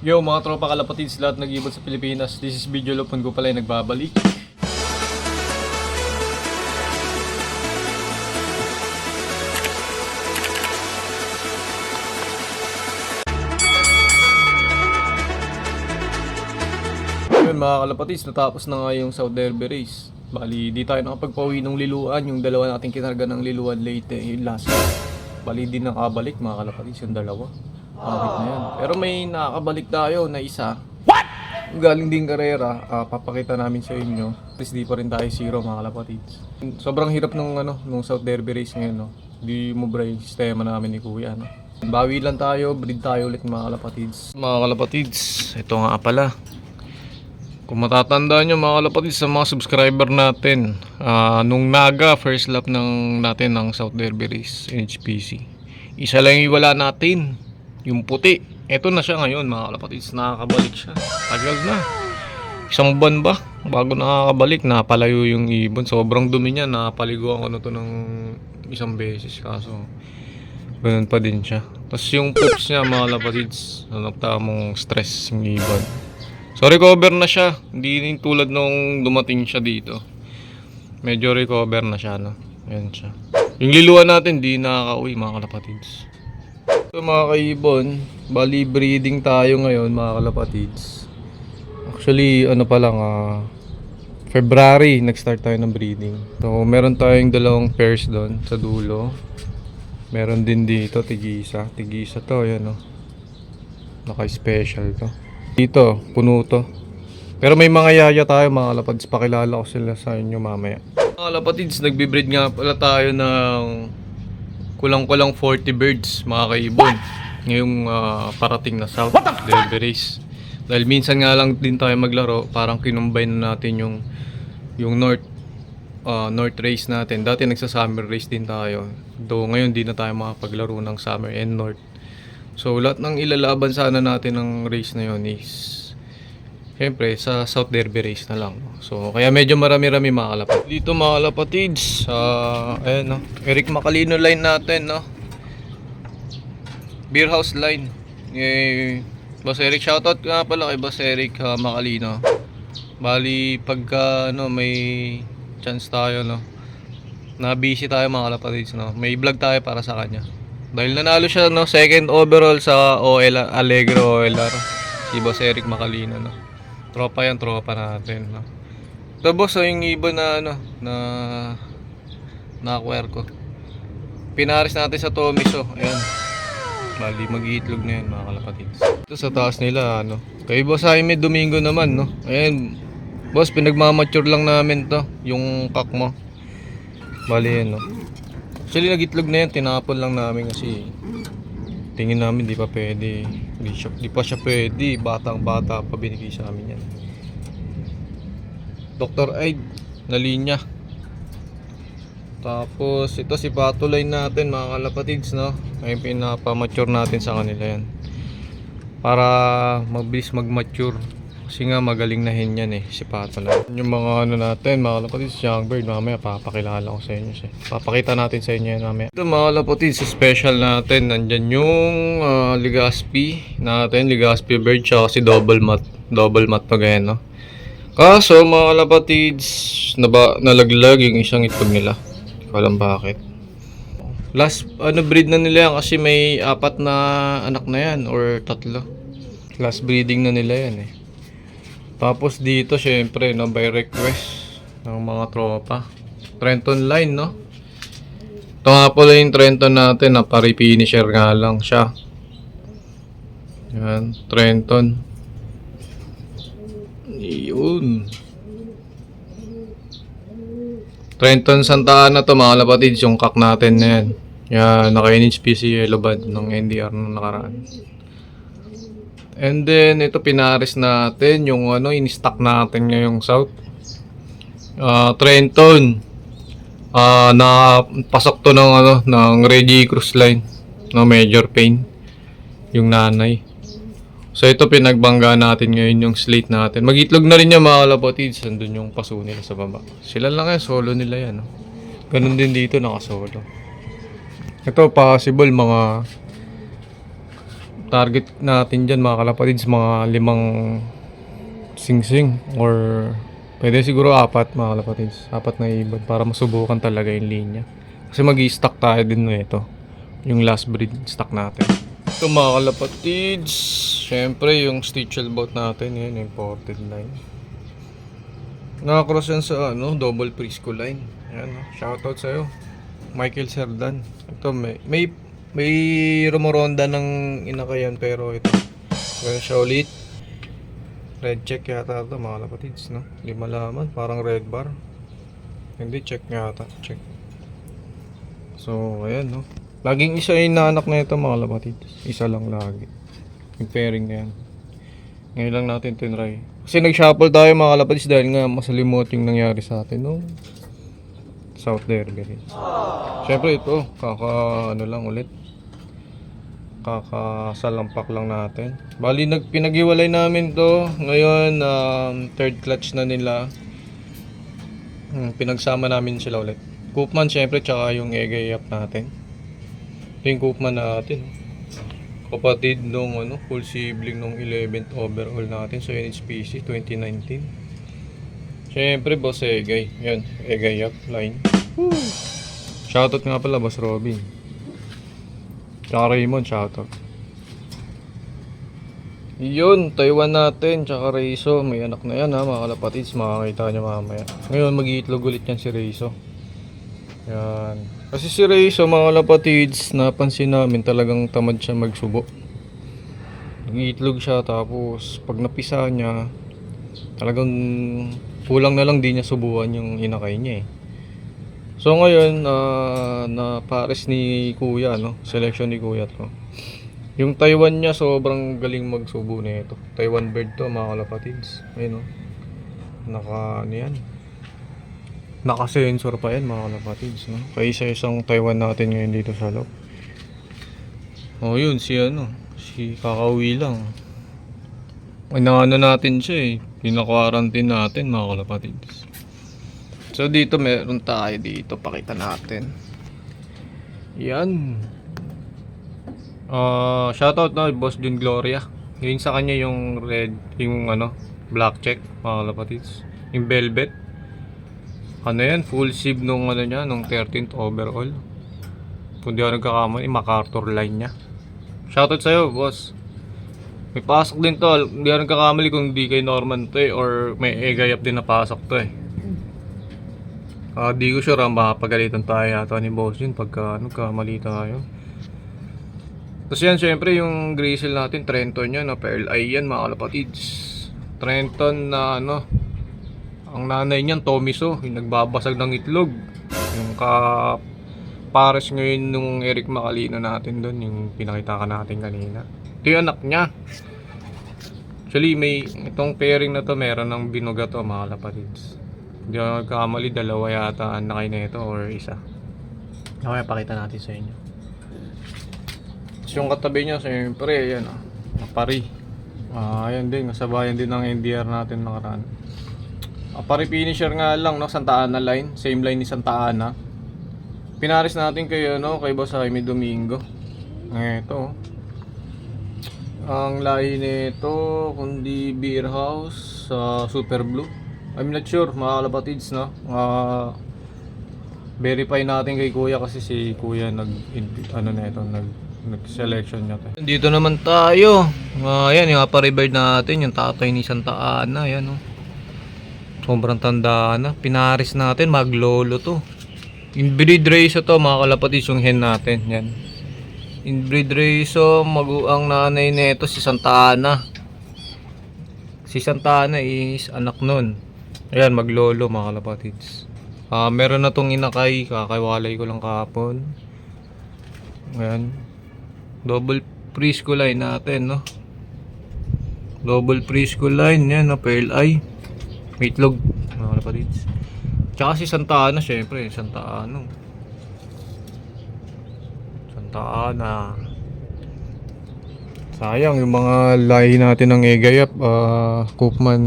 Yo mga tropa kalapatids, lahat nag-ibon sa Pilipinas. This is Video Lupon ko pala yung nagbabalik. Yun mga kalapatids, natapos na nga yung South Derby race. Bali, di tayo nakapagpauwi ng liluan. Yung dalawa nating kinarga ng liluan late, yung last. Bali, di nakabalik mga kalapatids yung dalawa. Bakit na yan? Pero may nakakabalik tayo na isa. What? Galing din karera, papakita namin sa inyo. At least di pa rin tayo zero mga kalapatids. Sobrang hirap nung South Derby race ngayon, no? Di mo bra yung sistema namin ni Kuya, no? Bawi lang tayo, breed tayo ulit mga kalapatids. Mga kalapatids, ito nga pala. Kung matatandaan nyo mga kalapatids sa mga subscriber natin, nung naga first lap natin ng South Derby race, NHPC. Isa lang yung wala natin. Yung puti, eto na siya ngayon mga kalapatids, nakakabalik siya. Tagal na. Isang buwan ba? Bago nakakabalik, napalayo yung ibon. Sobrang dumi niya, napaliguan ko na to ng isang beses. Kaso, ganun pa din siya. Tapos yung poops niya mga kalapatids, tamang stress yung ibon. So recover na siya. Hindi rin tulad nung dumating siya dito. Medyo recover na siya, no? Ayan siya. Yung liluan natin, di nakaka-uwi mga kalapatids. So mga kaibon, bali breeding tayo ngayon mga kalapatids. Actually ano pa lang, February nag-start tayo ng breeding. So meron tayong dalawang pairs doon sa dulo. Meron din dito tigisa to, yan, naka-special to. Dito puno to. Pero may mga yaya tayo mga kalapatids, pakilala ko sila sa inyo mamaya. Mga kalapatids, nagbe-breed nga pala tayo ng kulang-kulang 40 birds mga kaibon ngayong parating na South Derby race. Dahil minsan nga lang din tayo maglaro, parang kinumbine na natin yung North race natin. Dati nagsa-summer race din tayo. Though ngayon di na tayo makapaglaro ng summer and North. So lahat ng ilalaban sana natin ng race na yun is siyempre sa South Derby race na lang. So kaya medyo marami-rami mga kalapatids. Dito mga kalapatids, ayan, Eric Macalino line natin, Beer House line. Boss Eric, shoutout nga pala kay Boss Eric Macalino. Bali pagka may chance tayo, na busy tayo mga kalapatids, may vlog tayo para sa kanya. Dahil nanalo siya, second overall sa Allegro OLR, si Boss Eric Macalino, Tropa yan, tropa natin, Tapos yung ibon na na-acquire ko, pinaris natin sa Tomiso. Ayan, bali mag-iitlog na yan mga kalapatids. Ito sa taas nila, kay Boss Jaime Domingo naman, ayan, boss, pinagmamature lang namin to, yung kak mo. Bali yan, actually nag-itlog na yan, tinapon lang namin kasi tingin namin di pa pwede. Di pa siya pwede. Batang bata pa binigay sa amin yan. Dr. Aid na linya. Tapos ito si patuloy natin mga kalapatids, Ngayon pinapamature natin sa kanila yan. Para mabilis mag-mature. Kasi nga magaling na hen yan si patuloy. Yung mga natin mga kalapatids, young bird, mamaya papakilala ko sa inyo siya. Papakita natin sa inyo yan mamaya. Ito mga kalapatids, special natin. Nandyan yung Legaspi natin, Legaspi bird, siya kasi double mat to ganyan, Kaso mga kalapatids, nalaglag yung isang itlog nila. Hindi ko alam bakit. Last breed na nila yan kasi may 4 na anak na yan or 3. Last breeding na nila yan Tapos dito syempre by request ng mga tropa, Trenton line, Ito nga pala yung Trenton natin, pari-finisher nga lang siya. Yan, Trenton. Yun. Trenton Santa Ana to mga kalapatids, yung kak natin na yan. Yan, naka-NHPC yellow band ng NDR nung nakaraan. And then ito pinares natin yung in-stock natin ngayong South. Trenton. Napasok to ng Reggie Cruz line, Major Pain yung nanay. So ito pinagbangga natin ngayon yung slate natin. Mag-itlog na rin yan mga kalapatids. Andun yung paso nila sa baba. Sila lang solo nila yan, Ganun din dito, naka-solo. Ito possible mga target natin dyan mga kalapatids, mga 5 singsing or pwede siguro 4 mga kalapatids, 4 na ibon para masubukan talaga yung linya. Kasi mag-i-stock tayo din nito, yung last breed stock natin. Ito mga kalapatids, syempre yung stitchel boat natin, yun, imported line. Nakakross yan sa double preschool line. Yan, shoutout sa'yo, Michael Serdan. Ito may rumoronda ng inakayan, pero ito ganun siya ulit. Red check yata ito mga kalapatids, no? Hindi malaman, parang red bar. Hindi, check yata, check. So ayan, no? Laging isa yung naanak na ito mga kalapatids. Isa lang lagi yung pairing na yan. Ngayon lang natin tinry. Kasi nag-shuffle tayo mga kalapatids dahil nga masalimot yung nangyari sa atin no? South Derby. Siyempre ito, lang ulit. Kakasalampak lang natin. Bali pinag-iwalay namin to. Ngayon third clutch na nila. Pinagsama namin sila ulit. Koopman syempre, tsaka yung egay up natin. Ito yung Koopman natin. Kapatid nung full sibling nung 11th overall natin sa NHPC 2019. Syempre boss egay. Yan, egay up line. Woo! Shoutout nga pala boss Robin. Tsaka Raymond, shoutout. Yun, Taiwan natin, tsaka Reiso. May anak na yan ha, mga kalapatids. Makakita nyo mamaya. Ngayon, mag-iitlog ulit yan si Reiso. Yan. Kasi si Reiso, mga kalapatids, napansin namin talagang tamad siya magsubo. Nag-iitlog siya, tapos pag napisa niya, talagang kulang na lang di niya subuan yung inakay niya eh. So ngayon, na pares ni Kuya, selection ni Kuya to. Yung Taiwan niya, sobrang galing magsubo nito. Taiwan bird to, mga kalapatids. Ayun Naka-sensor pa yan, mga kalapatids, no? Kaysa isang Taiwan natin ngayon dito sa loob. Oh, yun, si kakauwi lang. Natin siya eh. Pina-quarantine natin, mga kalapatids. So dito meron tayo dito, pakita natin. Yan. Shoutout na Boss Jun Gloria. Yung sa kanya yung red, yung black check, mga kalapatids. Yung velvet. Yan, full sib nung nung 13th overall. Kung di ako nagkakamali, MacArthur line niya. Shoutout sa'yo, boss. May pasok din to. Hindi ako nagkakamali kung di kay Norman to eh, or may egayap din na pasok to eh. Di ko sure makapagalitan tayo yata ni Boss yun pagka mali tayo. Tapos yan, syempre yung grizzle natin, Trenton yan, Pearl Eye yan, mga kalapatids. Trenton na ang nanay niyan, Tomiso, yung nagbabasag ng itlog. Yung pares ngayon nung Eric Macalino natin doon, yung pinakita ka natin kanina. Ito yung anak niya. Actually, itong pairing na to, meron ng binuga to, mga kalapatids. Hindi ako nagkamali, 2 yata ang nakay na ito or isa. Okay, pakita natin sa inyo. Yung katabi niya, siyempre, yan Apari. Ayan din, kasabayan din ng NDR natin nakaraan. Apari finisher nga lang, Santa Ana line. Same line ni Santa Ana. Pinaris natin kay Boss Jaime Domingo. Ito. Ang lahi nito, kundi Beer House sa Super Blue. I'm not sure, mga kalapatids, verify natin kay Kuya kasi si Kuya nag-selection niya to. Dito naman tayo. Ayan, yung Apari bird natin, yung tatay ni Santa Ana, ayan sobrang tanda na. Pinaris natin, maglolo to. Inbreed race to, mga kalapatids, yung hen natin, yan. Inbreed race, ang nanay nito si Santa Ana. Si Santa Ana is anak nun. Ayan, maglolo, mga kalapatids. Meron na tong inakay, kakaiwalay ko lang kahapon. Ayan. Double preschool line natin, Double preschool line, yan, Pearl Eye. May itlog, mga kalapatids. Tsaka si Santa Ana, syempre, Santa Ana. Sayang yung mga lahi natin ng egayap, Koopman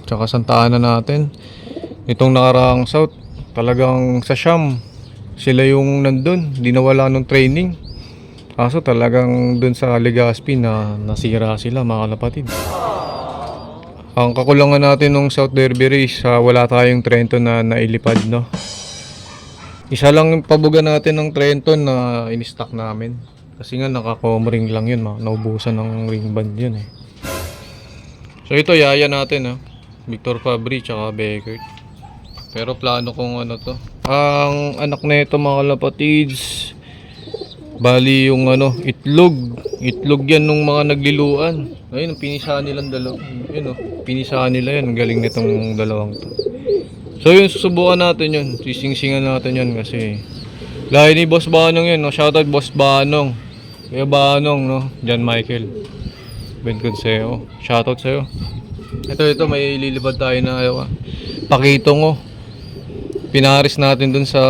tsaka Santa Ana natin. Itong nakaraang South, talagang sa Siam sila yung nandun, di nawala nung training. Kaso talagang dun sa Legazpi na nasira sila mga kalapatid. Ang kakulangan natin nung South Derby Race, wala tayong Trenton na nailipad, no? Isa lang yung pabuga natin ng Trenton na in-stock namin. Kasi nga naka-comring lang yun, naubusan ng ring band yun eh. So ito yaya natin ha. Victor Fabry tsaka Beckert. Pero plano kong ano to. Ang anak na ito mga kalapatids, bali yung ano, itlog. Itlog yan nung mga nagliluan. Ayun, pinisahan nilang dalawa. Yun pinisahan nila yan. Ang galing nitong dalawang to. So yun, susubukan natin yun. Sisingsingan natin yun kasi lahi ni Boss Banong yun, no? Shoutout Boss Banong. Kaya Banong, no? John Michael Ben Conseo. Shoutout sa'yo. Ito, may lilipad tayo na pakitong pinaris natin dun sa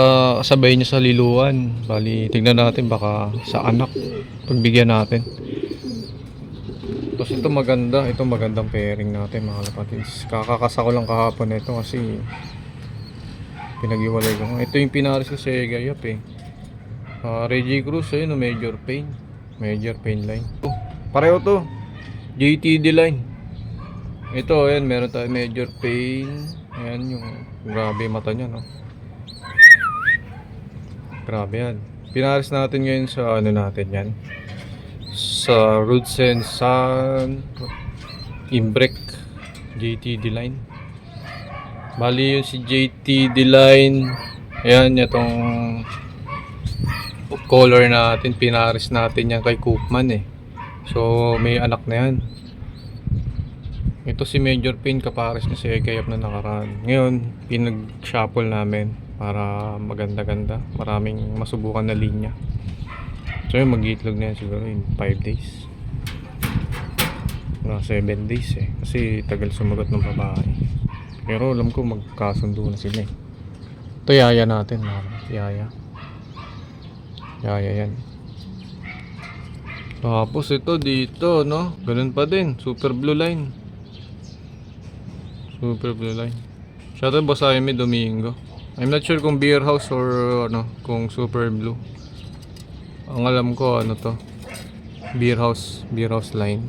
kasabay niya sa liluan. Bali, tignan natin baka sa anak pagbigyan natin. Tapos ito magandang pairing natin mga kapatids. Kakakasa ko lang kahapon ito kasi pinag-iwalay ko. Ito yung pinaris ko sa Gayap eh. Reggie Cruz, ayun, major pain line. Pareho to, JTD line. Ito, ayan, meron tayo major pain. Ayan yung grabe mata niya, no? Grabe yan. Pinaris natin ngayon sa ano natin yan. Sa Rudsen San Imbrek JTD line. Bali yun si JTD line. Ayan, itong color natin. Pinaris natin yan kay Koopman eh. So may anak na yan. Ito si Major Pain kapares na si Egayap na nakaraan. Ngayon, pinag-shuffle namin para maganda-ganda. Maraming masubukan na linya. So yun, mag-iitlog na yan siguro in 5 days. 7 days eh. Kasi tagal sumagot ng babae. Pero alam ko magkasundo na sila eh. Ito yaya natin. Yaya yan. Tapos ito dito, no? Ganun pa din. Super blue line. Shoutout Boss Jaime Domingo. I'm not sure kung beer house or ano, kung super blue. Ang alam ko ano to, beer house line.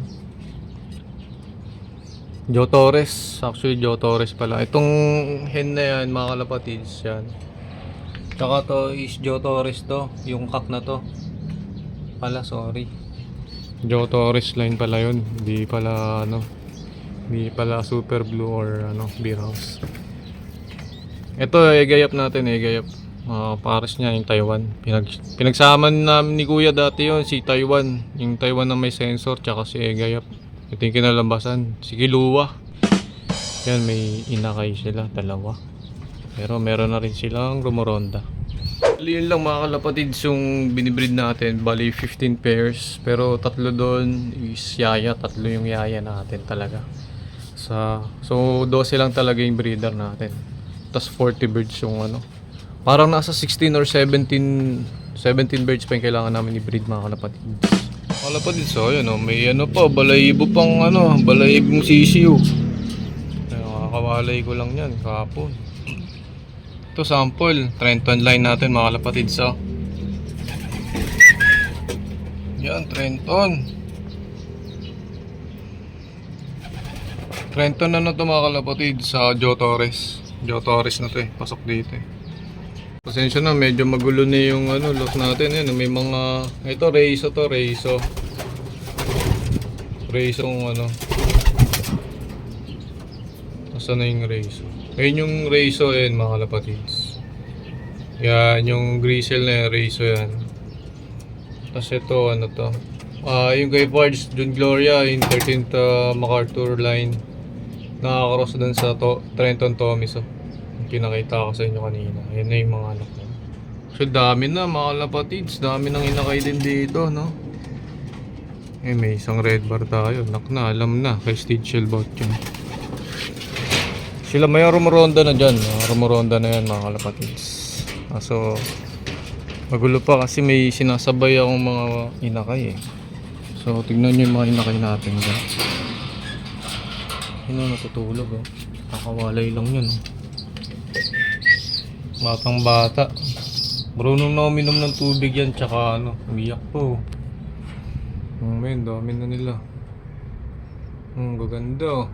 Joe Torres, actually Joe Torres pala. Itong hen na yan mga kalapatids yan. Tsaka to is Joe Torres to, yung kak na to. Sorry. Joe Torres line pala yun, hindi pala super blue or ano, beer house. Ito Egayap natin, pares niya yung Taiwan. Pinagsama namin ni Kuya dati yon, si Taiwan, yung Taiwan na may sensor, tsaka si Egayap. Ito yung kinalabasan, si Kilua. Yan, may inakay sila, dalawa. Pero meron na rin silang Rumoronda. Yun lang mga kalapatids yung binibreed natin. Bali 15 pairs, pero tatlo doon is yaya. Tatlo yung yaya natin talaga. So 12 lang talaga yung breeder natin. Tapos 40 birds yung ano. Parang nasa 16 or 17 birds pa yung kailangan namin i-breed mga kalapatids. Kalapatids, so yun may ano pa, balayibo pang balayibong sisiyo. Nakakawalay ko lang yan kahapon. Ito sample, Trenton line natin mga kalapatids. Yan, Trenton na to mga kalapatids sa Joe Torres na to eh, pasok dito eh. Pasensya na, medyo magulo na yung lock natin. Yan, may mga, ito Reiso Nasaan na yung Reiso? Ayun yung Reiso yan mga kalapatids. Yan, yung Grisel na yung Reiso yan. Tapos ito, yung kay Pards, John Gloria, yung 13th MacArthur line. Nakakaross dun sa Trenton Tomiso. Yung pinakita ko sa inyo kanina. Ayan na yung mga anak ko. So dami na mga kalapatids. Dami nang inakay din dito, no? May isang red bar tayo. Alam na. Kay Steve Shellbot yun. Sila may Rumoronda na dyan. Rumoronda na yan mga kalapatids. So magulo pa kasi may sinasabay akong mga inakay eh. So tignan nyo yung mga inakay natin dyan. Natutulog kakawalay lang yun batang bata. Marunong na uminom ng tubig yan, tsaka umiyak po. Men, dami na nila. Gaganda.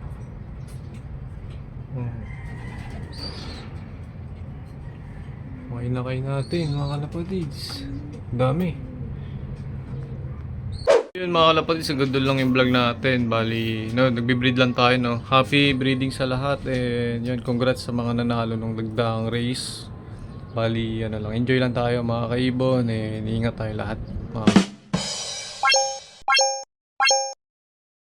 Kain natin mga kalapatids. Dami. Yun mga kalapatids, ang ganda lang yung vlog natin. Bali, no, nagbe-breed lang tayo, no. Happy breeding sa lahat. And yun, congrats sa mga nanalo nung nagdaang race. Bali, ano lang, enjoy lang tayo mga kaibon. And ingat tayo lahat. Mga